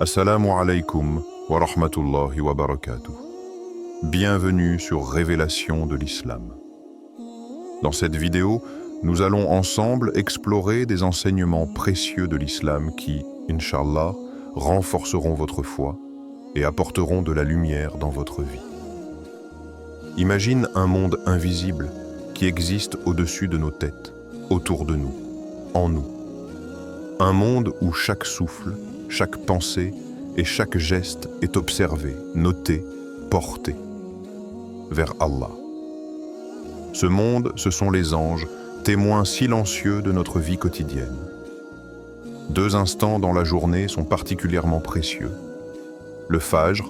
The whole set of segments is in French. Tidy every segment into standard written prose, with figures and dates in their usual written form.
Assalamu alaikum wa rahmatullahi wa barakatuh. Bienvenue sur Révélation de l'Islam. Dans cette vidéo, nous allons ensemble explorer des enseignements précieux de l'Islam qui, Inch'Allah, renforceront votre foi et apporteront de la lumière dans votre vie. Imagine un monde invisible qui existe au-dessus de nos têtes, autour de nous, en nous. Un monde où chaque souffle, chaque pensée et chaque geste est observé, noté, porté vers Allah. Ce monde, ce sont les anges, témoins silencieux de notre vie quotidienne. 2 instants dans la journée sont particulièrement précieux. Le Fajr,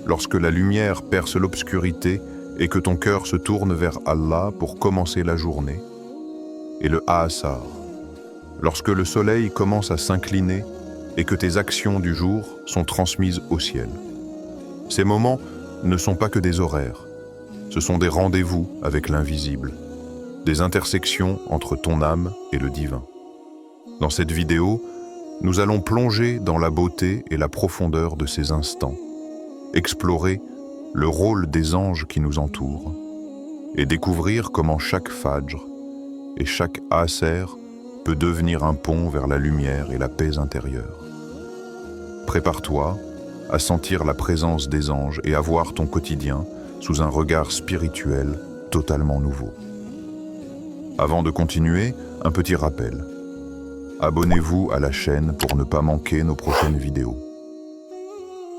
lorsque la lumière perce l'obscurité et que ton cœur se tourne vers Allah pour commencer la journée. Et le Asar, lorsque le soleil commence à s'incliner et que tes actions du jour sont transmises au ciel. Ces moments ne sont pas que des horaires, ce sont des rendez-vous avec l'invisible, des intersections entre ton âme et le divin. Dans cette vidéo, nous allons plonger dans la beauté et la profondeur de ces instants, explorer le rôle des anges qui nous entourent et découvrir comment chaque Fajr et chaque Asr peut devenir un pont vers la lumière et la paix intérieure. Prépare-toi à sentir la présence des anges et à voir ton quotidien sous un regard spirituel totalement nouveau. Avant de continuer, un petit rappel. Abonnez-vous à la chaîne pour ne pas manquer nos prochaines vidéos.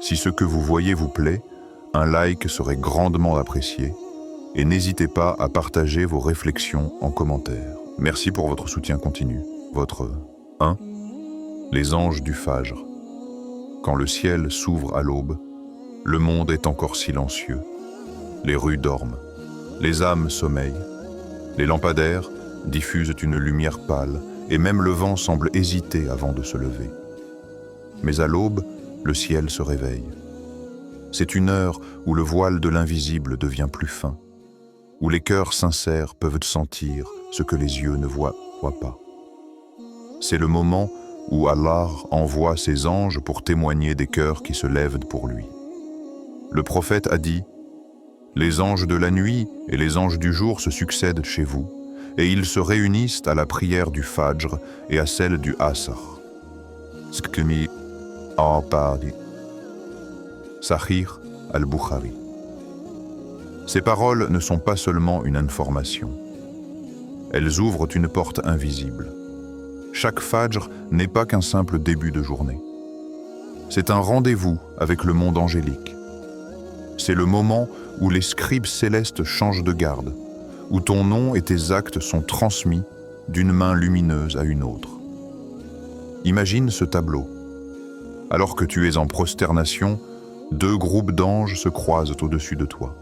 Si ce que vous voyez vous plaît, un like serait grandement apprécié et n'hésitez pas à partager vos réflexions en commentaire. Merci pour votre soutien continu. Votre 1. Les anges du Fajr. Quand le ciel s'ouvre à l'aube, le monde est encore silencieux. Les rues dorment, les âmes sommeillent, les lampadaires diffusent une lumière pâle et même le vent semble hésiter avant de se lever. Mais à l'aube, le ciel se réveille. C'est une heure où le voile de l'invisible devient plus fin, où les cœurs sincères peuvent sentir ce que les yeux ne voient pas. C'est le moment où Allah envoie ses anges pour témoigner des cœurs qui se lèvent pour lui. Le prophète a dit « Les anges de la nuit et les anges du jour se succèdent chez vous, et ils se réunissent à la prière du Fajr et à celle du Asr. » Sahih al-Bukhari. Ces paroles ne sont pas seulement une information. Elles ouvrent une porte invisible. Chaque Fajr n'est pas qu'un simple début de journée. C'est un rendez-vous avec le monde angélique. C'est le moment où les scribes célestes changent de garde, où ton nom et tes actes sont transmis d'une main lumineuse à une autre. Imagine ce tableau. Alors que tu es en prosternation, 2 groupes d'anges se croisent au-dessus de toi.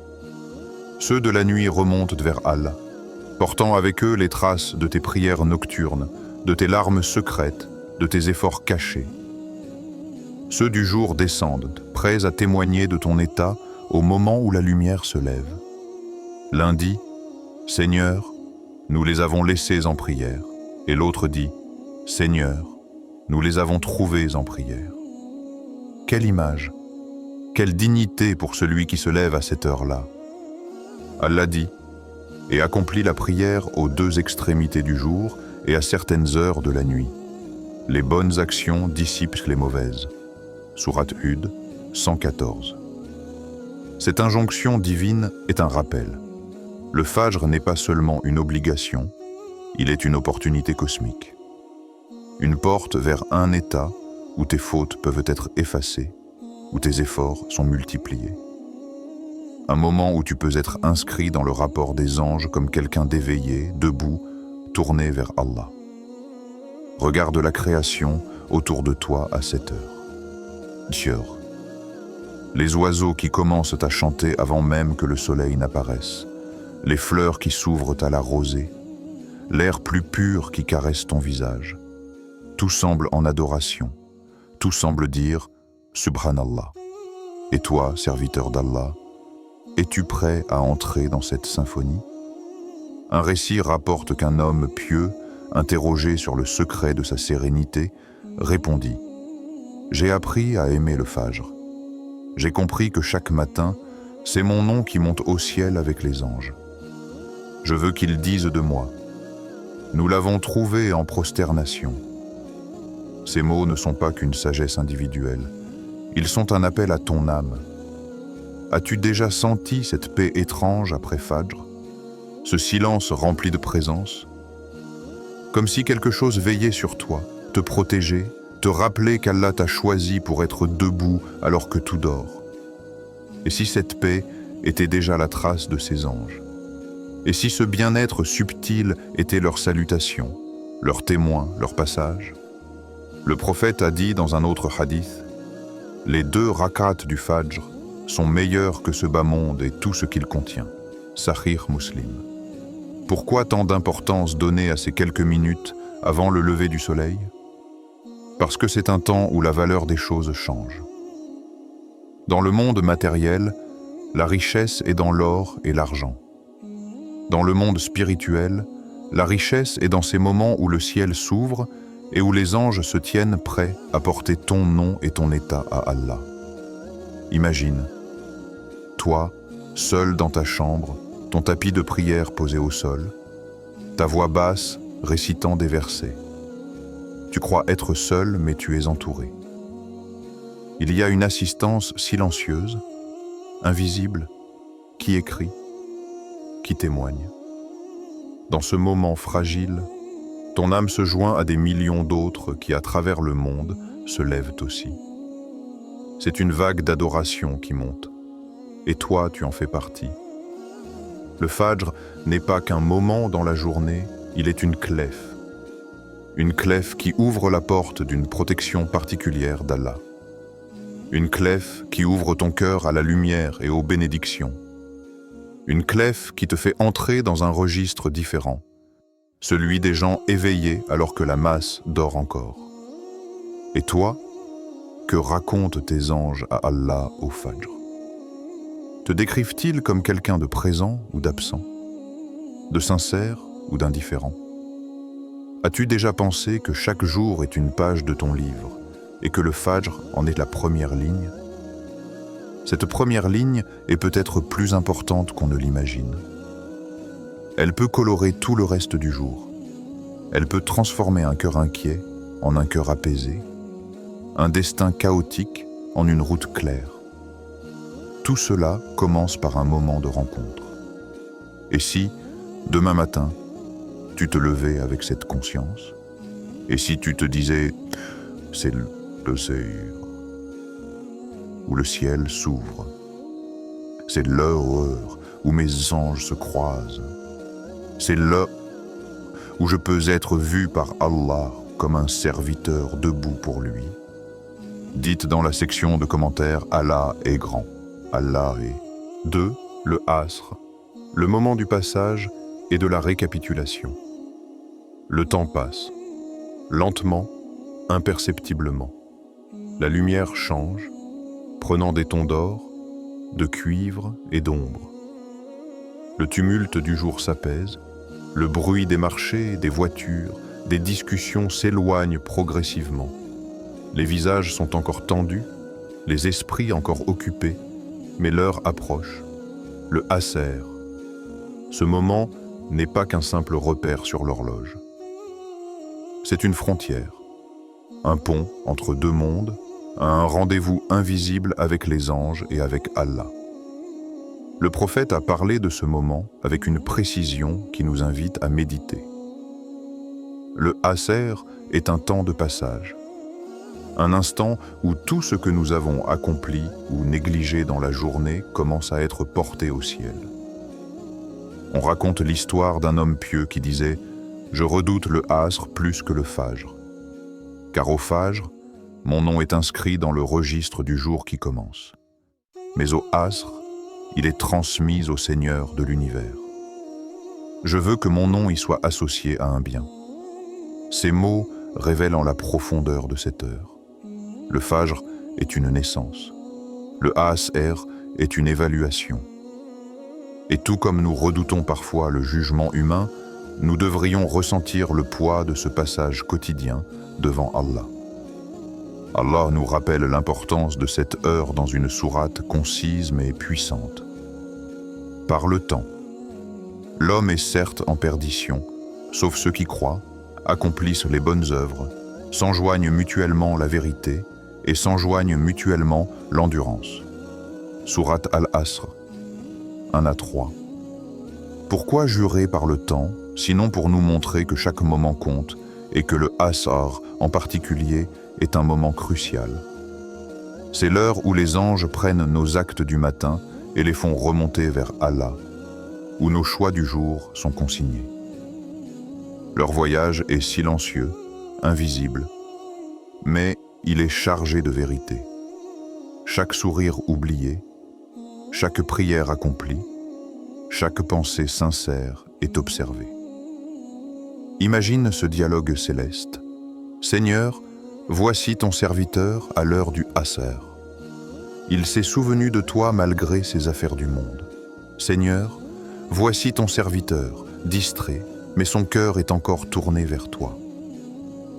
Ceux de la nuit remontent vers Allah, portant avec eux les traces de tes prières nocturnes, de tes larmes secrètes, de tes efforts cachés. Ceux du jour descendent, prêts à témoigner de ton état au moment où la lumière se lève. L'un dit « Seigneur, nous les avons laissés en prière » et l'autre dit « Seigneur, nous les avons trouvés en prière ». Quelle image, quelle dignité pour celui qui se lève à cette heure-là. Allah dit « Et accomplit la prière aux 2 extrémités du jour et à certaines heures de la nuit. Les bonnes actions dissipent les mauvaises. » Sourate Hud 114. Cette injonction divine est un rappel. Le Fajr n'est pas seulement une obligation, il est une opportunité cosmique. Une porte vers un état où tes fautes peuvent être effacées, où tes efforts sont multipliés. Un moment où tu peux être inscrit dans le rapport des anges comme quelqu'un d'éveillé, debout, tourné vers Allah. Regarde la création autour de toi à cette heure. Dior. Les oiseaux qui commencent à chanter avant même que le soleil n'apparaisse, les fleurs qui s'ouvrent à la rosée, l'air plus pur qui caresse ton visage. Tout semble en adoration, tout semble dire « Subhanallah ». Et toi, serviteur d'Allah, es-tu prêt à entrer dans cette symphonie ? Un récit rapporte qu'un homme pieux, interrogé sur le secret de sa sérénité, répondit « J'ai appris à aimer le Fajr. J'ai compris que chaque matin, c'est mon nom qui monte au ciel avec les anges. Je veux qu'ils disent de moi, « Nous l'avons trouvé en prosternation ». Ces mots ne sont pas qu'une sagesse individuelle, ils sont un appel à ton âme. As-tu déjà senti cette paix étrange après Fajr? Ce silence rempli de présence? Comme si quelque chose veillait sur toi, te protégeait, te rappelait qu'Allah t'a choisi pour être debout alors que tout dort. Et si cette paix était déjà la trace de ces anges? Et si ce bien-être subtil était leur salutation, leur témoin, leur passage? Le prophète a dit dans un autre hadith, « Les 2 rak'at du Fajr sont meilleurs que ce bas monde et tout ce qu'il contient. » Sahih Muslim. Pourquoi tant d'importance donnée à ces quelques minutes avant le lever du soleil? Parce que c'est un temps où la valeur des choses change. Dans le monde matériel, la richesse est dans l'or et l'argent. Dans le monde spirituel, la richesse est dans ces moments où le ciel s'ouvre et où les anges se tiennent prêts à porter ton nom et ton état à Allah. Imagine, toi, seul dans ta chambre, ton tapis de prière posé au sol, ta voix basse récitant des versets. Tu crois être seul, mais tu es entouré. Il y a une assistance silencieuse, invisible, qui écrit, qui témoigne. Dans ce moment fragile, ton âme se joint à des millions d'autres qui, à travers le monde, se lèvent aussi. C'est une vague d'adoration qui monte, et toi, tu en fais partie. Le Fajr n'est pas qu'un moment dans la journée, il est une clef. Une clef qui ouvre la porte d'une protection particulière d'Allah. Une clef qui ouvre ton cœur à la lumière et aux bénédictions. Une clef qui te fait entrer dans un registre différent, celui des gens éveillés alors que la masse dort encore. Et toi, que racontent tes anges à Allah au Fajr? Te décrivent-ils comme quelqu'un de présent ou d'absent, de sincère ou d'indifférent? As-tu déjà pensé que chaque jour est une page de ton livre et que le Fajr en est la première ligne? Cette première ligne est peut-être plus importante qu'on ne l'imagine. Elle peut colorer tout le reste du jour. Elle peut transformer un cœur inquiet en un cœur apaisé, un destin chaotique en une route claire. Tout cela commence par un moment de rencontre. Et si, demain matin, tu te levais avec cette conscience? Et si tu te disais « c'est le Seyr » où le ciel s'ouvre, c'est l'heure où mes anges se croisent, c'est l'heure où je peux être vu par Allah comme un serviteur debout pour lui. Dites dans la section de commentaires « Allah est grand ». Allah est. 2. Le Asr, le moment du passage et de la récapitulation. Le temps passe, lentement, imperceptiblement. La lumière change, prenant des tons d'or, de cuivre et d'ombre. Le tumulte du jour s'apaise, le bruit des marchés, des voitures, des discussions s'éloigne progressivement. Les visages sont encore tendus, les esprits encore occupés, mais l'heure approche, le Asr. Ce moment n'est pas qu'un simple repère sur l'horloge. C'est une frontière, un pont entre 2 mondes, un rendez-vous invisible avec les anges et avec Allah. Le prophète a parlé de ce moment avec une précision qui nous invite à méditer. Le Asr est un temps de passage, un instant où tout ce que nous avons accompli ou négligé dans la journée commence à être porté au ciel. On raconte l'histoire d'un homme pieux qui disait « Je redoute le Asr plus que le Fajr, car au Fajr, mon nom est inscrit dans le registre du jour qui commence. Mais au Asr, il est transmis au Seigneur de l'univers. Je veux que mon nom y soit associé à un bien. » Ces mots révèlent en la profondeur de cette heure. Le Fajr est une naissance. Le Asr est une évaluation. Et tout comme nous redoutons parfois le jugement humain, nous devrions ressentir le poids de ce passage quotidien devant Allah. Allah nous rappelle l'importance de cette heure dans une sourate concise mais puissante. Par le temps, l'homme est certes en perdition, sauf ceux qui croient, accomplissent les bonnes œuvres, s'enjoignent mutuellement la vérité et s'enjoignent mutuellement l'endurance. Sourate Al-Asr, 1 à 3. Pourquoi jurer par le temps, sinon pour nous montrer que chaque moment compte et que le Asr en particulier est un moment crucial. C'est l'heure où les anges prennent nos actes du matin et les font remonter vers Allah, où nos choix du jour sont consignés. Leur voyage est silencieux, invisible, mais il est chargé de vérité. Chaque sourire oublié, chaque prière accomplie, chaque pensée sincère est observée. Imagine ce dialogue céleste. Seigneur, voici ton serviteur à l'heure du Asr. Il s'est souvenu de toi malgré ses affaires du monde. Seigneur, voici ton serviteur, distrait, mais son cœur est encore tourné vers toi.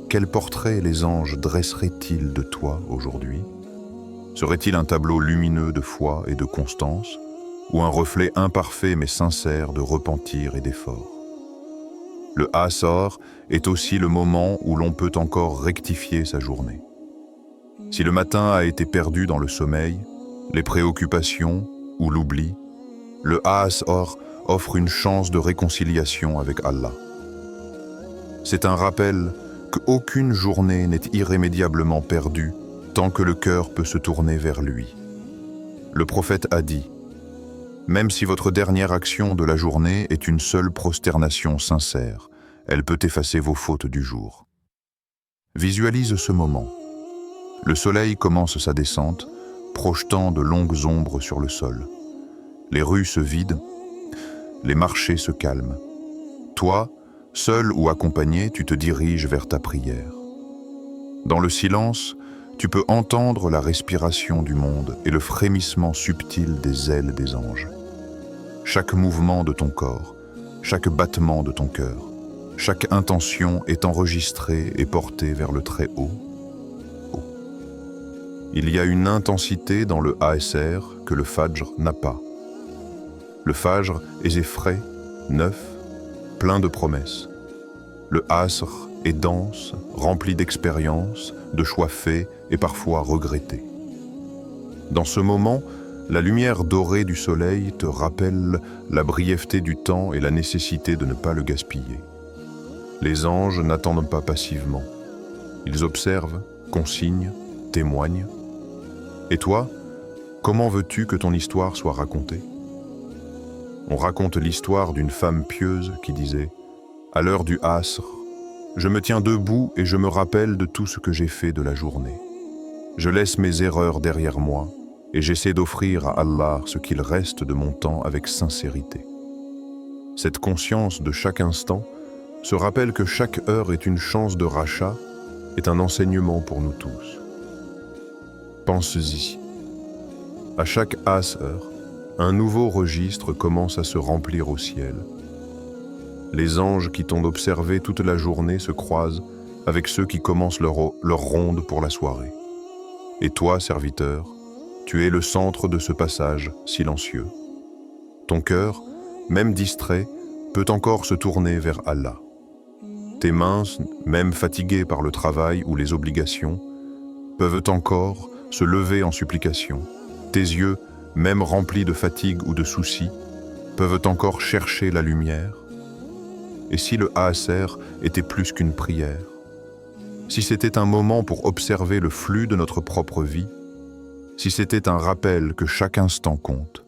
Quel portrait les anges dresseraient-ils de toi aujourd'hui? Serait-il un tableau lumineux de foi et de constance, ou un reflet imparfait mais sincère de repentir et d'effort? Le Asr est aussi le moment où l'on peut encore rectifier sa journée. Si le matin a été perdu dans le sommeil, les préoccupations ou l'oubli, le Asr offre une chance de réconciliation avec Allah. C'est un rappel qu'aucune journée n'est irrémédiablement perdue tant que le cœur peut se tourner vers lui. Le prophète a dit « Même si votre dernière action de la journée est une seule prosternation sincère, elle peut effacer vos fautes du jour. » Visualise ce moment. Le soleil commence sa descente, projetant de longues ombres sur le sol. Les rues se vident, les marchés se calment. Toi, seul ou accompagné, tu te diriges vers ta prière. Dans le silence, tu peux entendre la respiration du monde et le frémissement subtil des ailes des anges. Chaque mouvement de ton corps, chaque battement de ton cœur, chaque intention est enregistrée et portée vers le très haut. Il y a une intensité dans le Asr que le Fajr n'a pas. Le Fajr est frais, neuf, plein de promesses. Le Asr est dense, rempli d'expériences, de choix faits et parfois regrettés. Dans ce moment, la lumière dorée du soleil te rappelle la brièveté du temps et la nécessité de ne pas le gaspiller. Les anges n'attendent pas passivement. Ils observent, consignent, témoignent. Et toi, comment veux-tu que ton histoire soit racontée? On raconte l'histoire d'une femme pieuse qui disait « À l'heure du Asr, je me tiens debout et je me rappelle de tout ce que j'ai fait de la journée. Je laisse mes erreurs derrière moi et j'essaie d'offrir à Allah ce qu'il reste de mon temps avec sincérité. » Cette conscience de chaque instant se rappelle que chaque heure est une chance de rachat, est un enseignement pour nous tous. Pense-y. À chaque Asr, un nouveau registre commence à se remplir au ciel. Les anges qui t'ont observé toute la journée se croisent avec ceux qui commencent leur ronde pour la soirée. Et toi, serviteur, tu es le centre de ce passage silencieux. Ton cœur, même distrait, peut encore se tourner vers Allah. Tes mains, même fatiguées par le travail ou les obligations, peuvent encore se lever en supplication. Tes yeux, même remplis de fatigue ou de soucis, peuvent encore chercher la lumière. Et si le Asr était plus qu'une prière, si c'était un moment pour observer le flux de notre propre vie, si c'était un rappel que chaque instant compte,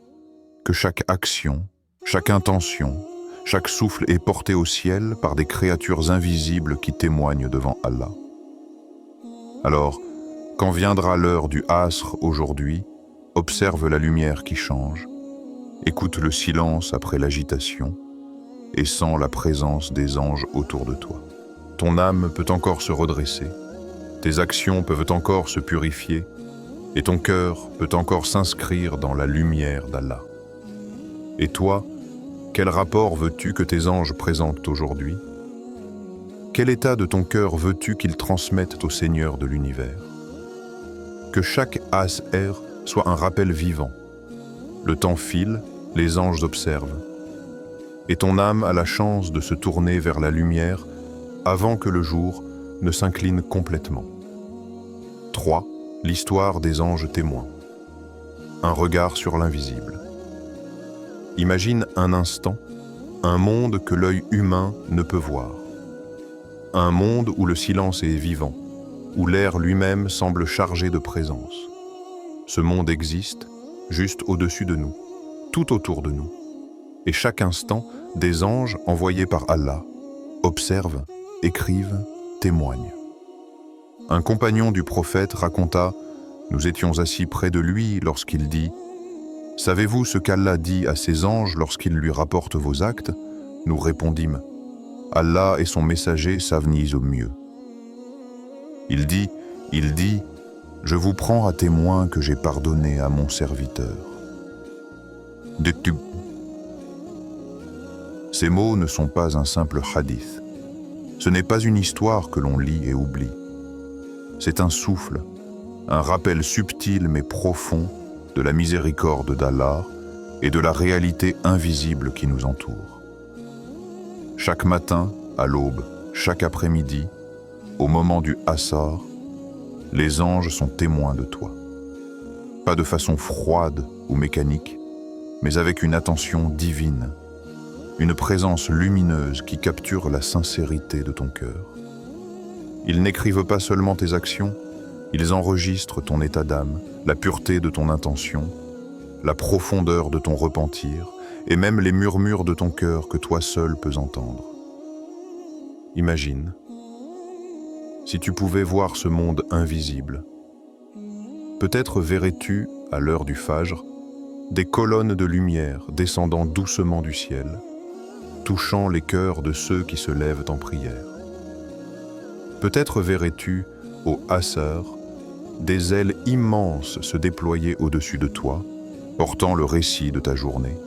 que chaque action, chaque intention, chaque souffle est porté au ciel par des créatures invisibles qui témoignent devant Allah. Alors, quand viendra l'heure du Asr aujourd'hui, observe la lumière qui change, écoute le silence après l'agitation et sens la présence des anges autour de toi. Ton âme peut encore se redresser, tes actions peuvent encore se purifier et ton cœur peut encore s'inscrire dans la lumière d'Allah. Et toi, quel rapport veux-tu que tes anges présentent aujourd'hui? Quel état de ton cœur veux-tu qu'ils transmettent au Seigneur de l'univers? Que chaque as-er soit un rappel vivant. Le temps file, les anges observent. Et ton âme a la chance de se tourner vers la lumière avant que le jour ne s'incline complètement. 3. L'histoire des anges témoins. Un regard sur l'invisible. Imagine un instant un monde que l'œil humain ne peut voir. Un monde où le silence est vivant, où l'air lui-même semble chargé de présence. Ce monde existe, juste au-dessus de nous, tout autour de nous. Et chaque instant, des anges envoyés par Allah observent, écrivent, témoignent. Un compagnon du prophète raconta « Nous étions assis près de lui lorsqu'il dit « Savez-vous ce qu'Allah dit à ses anges lorsqu'ils lui rapportent vos actes ?» Nous répondîmes « Allah et son messager savent ni au mieux. » Il dit « Je vous prends à témoin que j'ai pardonné à mon serviteur. » Ces mots ne sont pas un simple hadith. Ce n'est pas une histoire que l'on lit et oublie. C'est un souffle, un rappel subtil mais profond de la miséricorde d'Allah et de la réalité invisible qui nous entoure. Chaque matin, à l'aube, chaque après-midi, au moment du Asar, les anges sont témoins de toi. Pas de façon froide ou mécanique, mais avec une attention divine, une présence lumineuse qui capture la sincérité de ton cœur. Ils n'écrivent pas seulement tes actions, ils enregistrent ton état d'âme, la pureté de ton intention, la profondeur de ton repentir, et même les murmures de ton cœur que toi seul peux entendre. Imagine, si tu pouvais voir ce monde invisible, peut-être verrais-tu, à l'heure du Fajr, des colonnes de lumière descendant doucement du ciel, touchant les cœurs de ceux qui se lèvent en prière. Peut-être verrais-tu, au Asr, des ailes immenses se déployer au-dessus de toi, portant le récit de ta journée,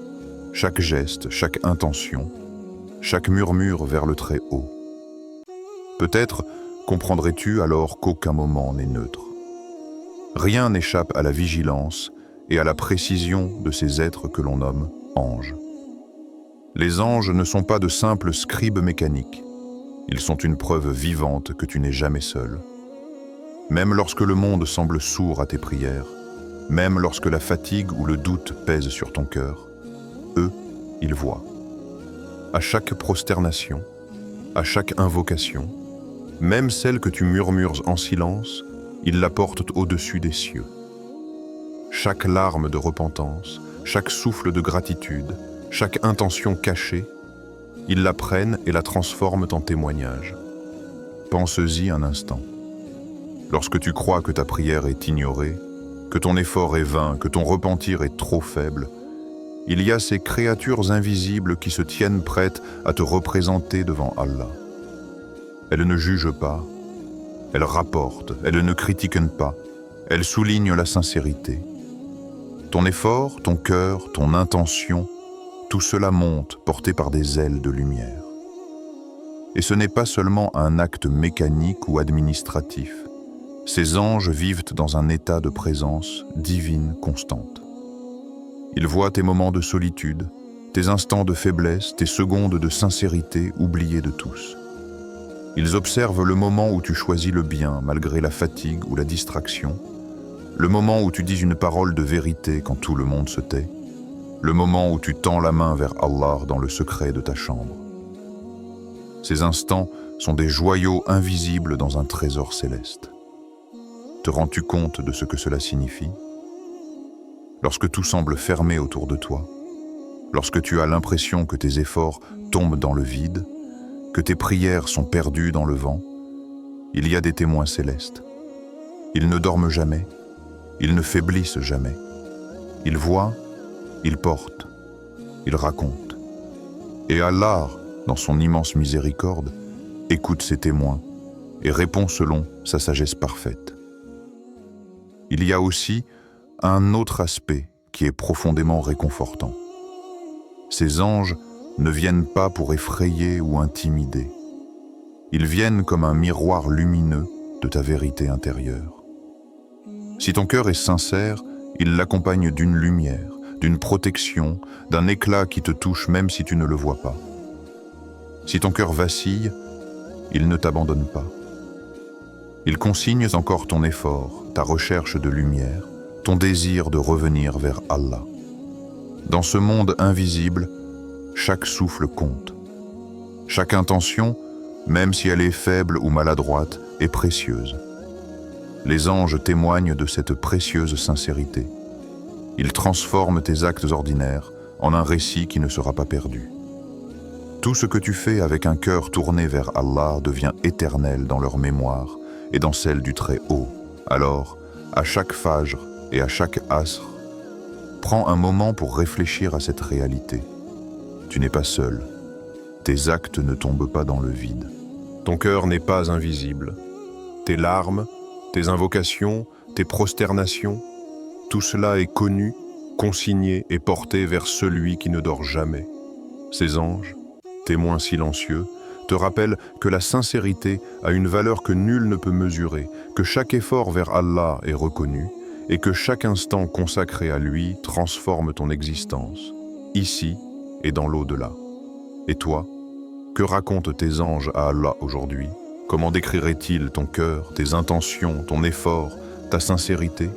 chaque geste, chaque intention, chaque murmure vers le très haut. Peut-être comprendrais-tu alors qu'aucun moment n'est neutre. Rien n'échappe à la vigilance et à la précision de ces êtres que l'on nomme anges. Les anges ne sont pas de simples scribes mécaniques. Ils sont une preuve vivante que tu n'es jamais seul. Même lorsque le monde semble sourd à tes prières, même lorsque la fatigue ou le doute pèsent sur ton cœur, eux, ils voient. À chaque prosternation, à chaque invocation, même celle que tu murmures en silence, ils la portent au-dessus des cieux. Chaque larme de repentance, chaque souffle de gratitude, chaque intention cachée, ils la prennent et la transforment en témoignage. Pense-y un instant. Lorsque tu crois que ta prière est ignorée, que ton effort est vain, que ton repentir est trop faible, il y a ces créatures invisibles qui se tiennent prêtes à te représenter devant Allah. Elles ne jugent pas, elles rapportent, elles ne critiquent pas, elles soulignent la sincérité. Ton effort, ton cœur, ton intention, tout cela monte porté par des ailes de lumière. Et ce n'est pas seulement un acte mécanique ou administratif. Ces anges vivent dans un état de présence divine constante. Ils voient tes moments de solitude, tes instants de faiblesse, tes secondes de sincérité oubliées de tous. Ils observent le moment où tu choisis le bien malgré la fatigue ou la distraction, le moment où tu dis une parole de vérité quand tout le monde se tait, le moment où tu tends la main vers Allah dans le secret de ta chambre. Ces instants sont des joyaux invisibles dans un trésor céleste. Te rends-tu compte de ce que cela signifie? Lorsque tout semble fermé autour de toi, lorsque tu as l'impression que tes efforts tombent dans le vide, que tes prières sont perdues dans le vent, il y a des témoins célestes. Ils ne dorment jamais, ils ne faiblissent jamais. Ils voient, ils portent, ils racontent. Et Allah, dans son immense miséricorde, écoute ses témoins et répond selon sa sagesse parfaite. Il y a aussi un autre aspect qui est profondément réconfortant. Ces anges ne viennent pas pour effrayer ou intimider. Ils viennent comme un miroir lumineux de ta vérité intérieure. Si ton cœur est sincère, il l'accompagne d'une lumière, d'une protection, d'un éclat qui te touche même si tu ne le vois pas. Si ton cœur vacille, il ne t'abandonne pas. Il consigne encore ton effort, ta recherche de lumière, ton désir de revenir vers Allah. Dans ce monde invisible, chaque souffle compte. Chaque intention, même si elle est faible ou maladroite, est précieuse. Les anges témoignent de cette précieuse sincérité. Ils transforment tes actes ordinaires en un récit qui ne sera pas perdu. Tout ce que tu fais avec un cœur tourné vers Allah devient éternel dans leur mémoire et dans celle du Très-Haut. Alors, à chaque fajr et à chaque asr, prends un moment pour réfléchir à cette réalité. Tu n'es pas seul. Tes actes ne tombent pas dans le vide. Ton cœur n'est pas invisible. Tes larmes, tes invocations, tes prosternations, tout cela est connu, consigné et porté vers celui qui ne dort jamais. Ces anges, témoins silencieux, te rappellent que la sincérité a une valeur que nul ne peut mesurer, que chaque effort vers Allah est reconnu et que chaque instant consacré à lui transforme ton existence, ici et dans l'au-delà. Et toi, que racontent tes anges à Allah aujourd'hui? Comment décriraient-ils ton cœur, tes intentions, ton effort, ta sincérité?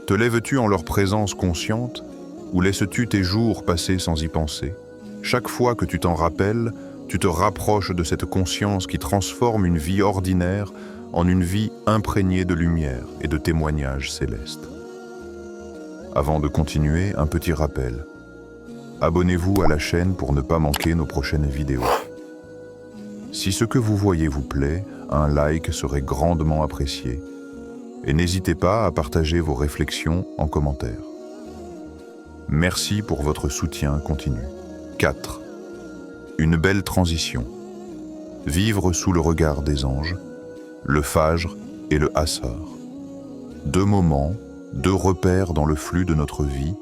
Te lèves-tu en leur présence consciente ou laisses-tu tes jours passer sans y penser? Chaque fois que tu t'en rappelles, tu te rapproches de cette conscience qui transforme une vie ordinaire en une vie imprégnée de lumière et de témoignages célestes. Avant de continuer, un petit rappel. Abonnez-vous à la chaîne pour ne pas manquer nos prochaines vidéos. Si ce que vous voyez vous plaît, un like serait grandement apprécié. Et n'hésitez pas à partager vos réflexions en commentaire. Merci pour votre soutien continu. 4. Une belle transition. Vivre sous le regard des anges, le fajr et le asr. Deux moments, deux repères dans le flux de notre vie,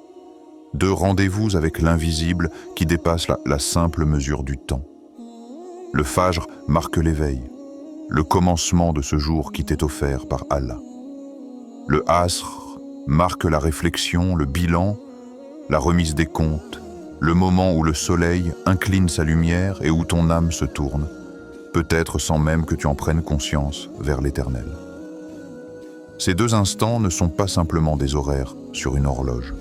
deux rendez-vous avec l'invisible qui dépasse la simple mesure du temps. Le fajr marque l'éveil, le commencement de ce jour qui t'est offert par Allah. Le asr marque la réflexion, le bilan, la remise des comptes, le moment où le soleil incline sa lumière et où ton âme se tourne, peut-être sans même que tu en prennes conscience, vers l'éternel. Ces deux instants ne sont pas simplement des horaires sur une horloge.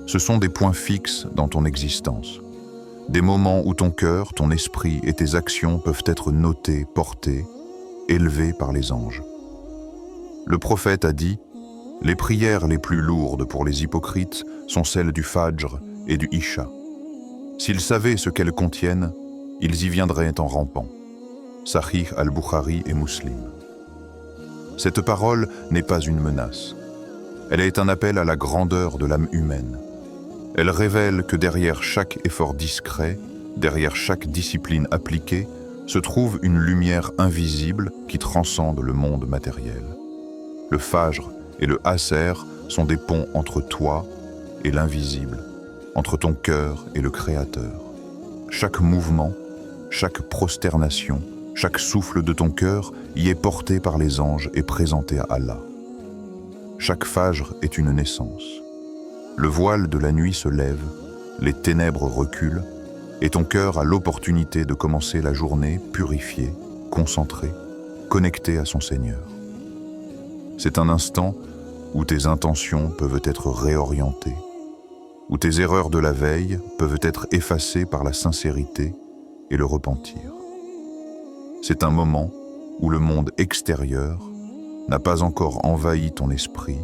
Ce sont des points fixes dans ton existence. Des moments où ton cœur, ton esprit et tes actions peuvent être notés, portés, élevés par les anges. Le prophète a dit « Les prières les plus lourdes pour les hypocrites sont celles du Fajr et du Isha. S'ils savaient ce qu'elles contiennent, ils y viendraient en rampant. » Sahih al-Bukhari et Muslim. Cette parole n'est pas une menace. Elle est un appel à la grandeur de l'âme humaine. Elle révèle que derrière chaque effort discret, derrière chaque discipline appliquée, se trouve une lumière invisible qui transcende le monde matériel. Le Fajr et le Asr sont des ponts entre toi et l'invisible, entre ton cœur et le Créateur. Chaque mouvement, chaque prosternation, chaque souffle de ton cœur y est porté par les anges et présenté à Allah. Chaque Fajr est une naissance. Le voile de la nuit se lève, les ténèbres reculent, et ton cœur a l'opportunité de commencer la journée purifié, concentré, connecté à son Seigneur. C'est un instant où tes intentions peuvent être réorientées, où tes erreurs de la veille peuvent être effacées par la sincérité et le repentir. C'est un moment où le monde extérieur n'a pas encore envahi ton esprit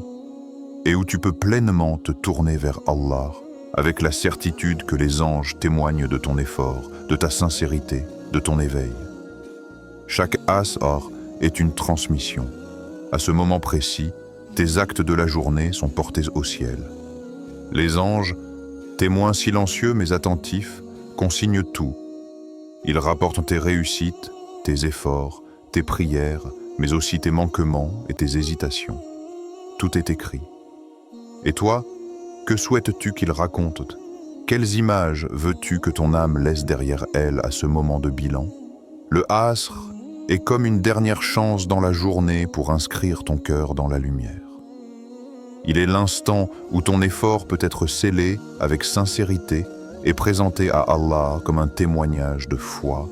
et où tu peux pleinement te tourner vers Allah avec la certitude que les anges témoignent de ton effort, de ta sincérité, de ton éveil. Chaque asr est une transmission. À ce moment précis, tes actes de la journée sont portés au ciel. Les anges, témoins silencieux mais attentifs, consignent tout. Ils rapportent tes réussites, tes efforts, tes prières, mais aussi tes manquements et tes hésitations. Tout est écrit. Et toi, que souhaites-tu qu'ils racontent? Quelles images veux-tu que ton âme laisse derrière elle à ce moment de bilan? Le Asr est comme une dernière chance dans la journée pour inscrire ton cœur dans la lumière. Il est l'instant où ton effort peut être scellé avec sincérité et présenté à Allah comme un témoignage de foi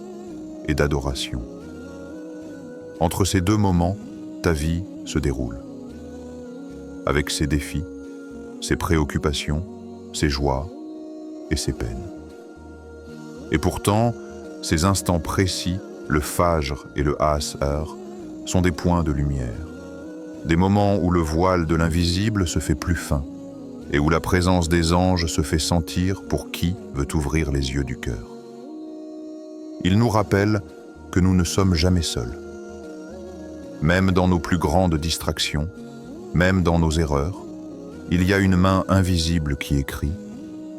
et d'adoration. Entre ces deux moments, ta vie se déroule. Avec ses défis, ses préoccupations, ses joies et ses peines. Et pourtant, ces instants précis, le Fajr et le Asr, sont des points de lumière. Des moments où le voile de l'invisible se fait plus fin et où la présence des anges se fait sentir pour qui veut ouvrir les yeux du cœur. Ils nous rappellent que nous ne sommes jamais seuls. Même dans nos plus grandes distractions, même dans nos erreurs, il y a une main invisible qui écrit,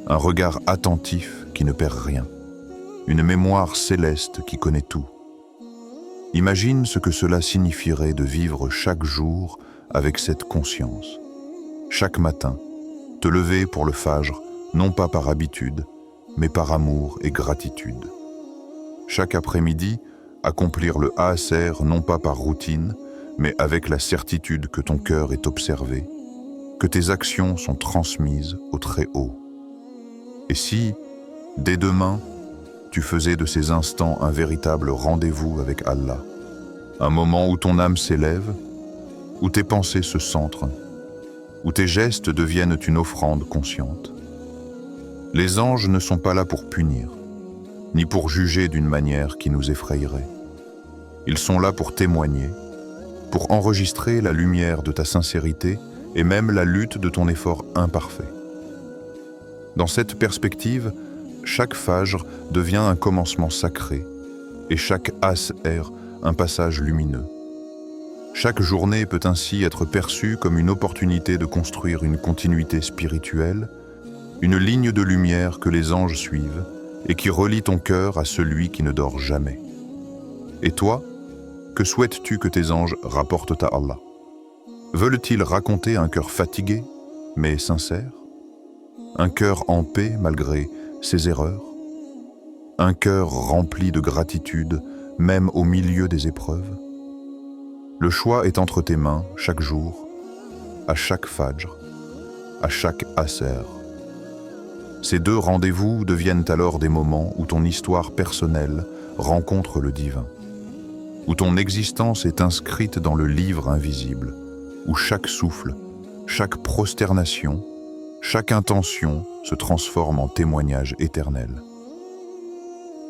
un regard attentif qui ne perd rien, une mémoire céleste qui connaît tout. Imagine ce que cela signifierait de vivre chaque jour avec cette conscience. Chaque matin, te lever pour le Fajr, non pas par habitude, mais par amour et gratitude. Chaque après-midi, accomplir le Asr non pas par routine, mais avec la certitude que ton cœur est observé, que tes actions sont transmises au Très-Haut. Et si, dès demain, tu faisais de ces instants un véritable rendez-vous avec Allah, un moment où ton âme s'élève, où tes pensées se centrent, où tes gestes deviennent une offrande consciente. Les anges ne sont pas là pour punir, ni pour juger d'une manière qui nous effrayerait. Ils sont là pour témoigner, pour enregistrer la lumière de ta sincérité et même la lutte de ton effort imparfait. Dans cette perspective, chaque Fajr devient un commencement sacré et chaque Asr un passage lumineux. Chaque journée peut ainsi être perçue comme une opportunité de construire une continuité spirituelle, une ligne de lumière que les anges suivent et qui relie ton cœur à celui qui ne dort jamais. Et toi, que souhaites-tu que tes anges rapportent à Allah? Veulent-ils raconter un cœur fatigué, mais sincère? Un cœur en paix malgré ses erreurs? Un cœur rempli de gratitude, même au milieu des épreuves? Le choix est entre tes mains chaque jour, à chaque Fajr, à chaque Asr. Ces deux rendez-vous deviennent alors des moments où ton histoire personnelle rencontre le divin, où ton existence est inscrite dans le livre invisible, où chaque souffle, chaque prosternation, chaque intention se transforme en témoignage éternel.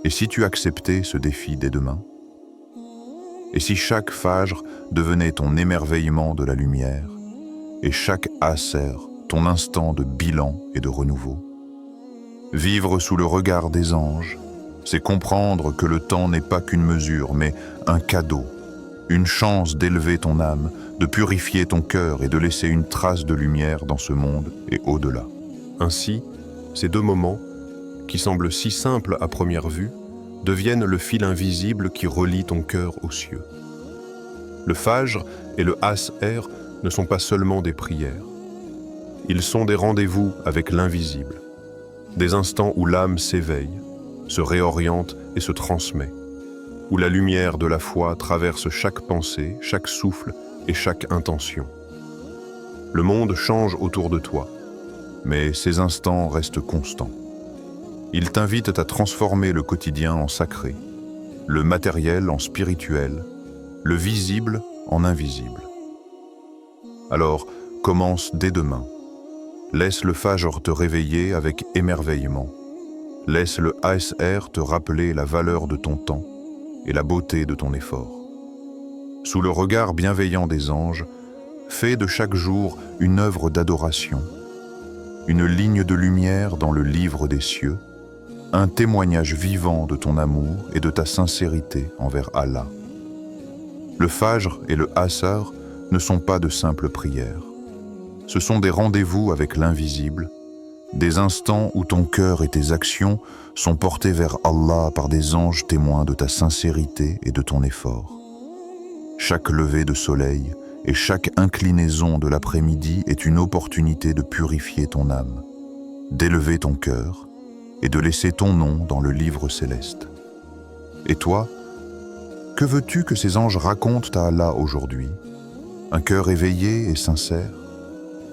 Et si tu acceptais ce défi dès demain? Et si chaque Fajr devenait ton émerveillement de la lumière, et chaque Asr ton instant de bilan et de renouveau? Vivre sous le regard des anges, c'est comprendre que le temps n'est pas qu'une mesure, mais un cadeau, une chance d'élever ton âme, de purifier ton cœur et de laisser une trace de lumière dans ce monde et au-delà. Ainsi, ces deux moments, qui semblent si simples à première vue, deviennent le fil invisible qui relie ton cœur aux cieux. Le Fajr et le Asr ne sont pas seulement des prières. Ils sont des rendez-vous avec l'invisible, des instants où l'âme s'éveille, se réoriente et se transmet, où la lumière de la foi traverse chaque pensée, chaque souffle et chaque intention. Le monde change autour de toi, mais ces instants restent constants. Ils t'invitent à transformer le quotidien en sacré, le matériel en spirituel, le visible en invisible. Alors, commence dès demain. Laisse le Fajr te réveiller avec émerveillement. Laisse le Asr te rappeler la valeur de ton temps et la beauté de ton effort. Sous le regard bienveillant des anges, fais de chaque jour une œuvre d'adoration, une ligne de lumière dans le livre des cieux, un témoignage vivant de ton amour et de ta sincérité envers Allah. Le Fajr et le Asr ne sont pas de simples prières. Ce sont des rendez-vous avec l'invisible, des instants où ton cœur et tes actions sont portés vers Allah par des anges témoins de ta sincérité et de ton effort. Chaque lever de soleil et chaque inclinaison de l'après-midi est une opportunité de purifier ton âme, d'élever ton cœur et de laisser ton nom dans le livre céleste. Et toi, que veux-tu que ces anges racontent à Allah aujourd'hui? Un cœur éveillé et sincère?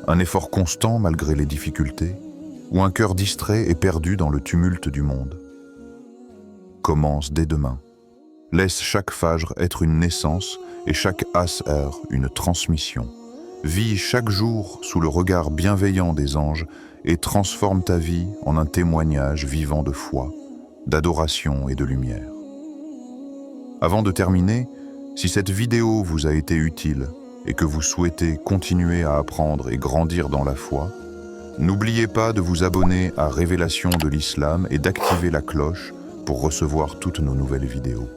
Un effort constant malgré les difficultés? Ou un cœur distrait et perdu dans le tumulte du monde? Commence dès demain. Laisse chaque fajr être une naissance et chaque asr une transmission. Vis chaque jour sous le regard bienveillant des anges et transforme ta vie en un témoignage vivant de foi, d'adoration et de lumière. Avant de terminer, si cette vidéo vous a été utile et que vous souhaitez continuer à apprendre et grandir dans la foi, n'oubliez pas de vous abonner à Révélation de l'Islam et d'activer la cloche pour recevoir toutes nos nouvelles vidéos.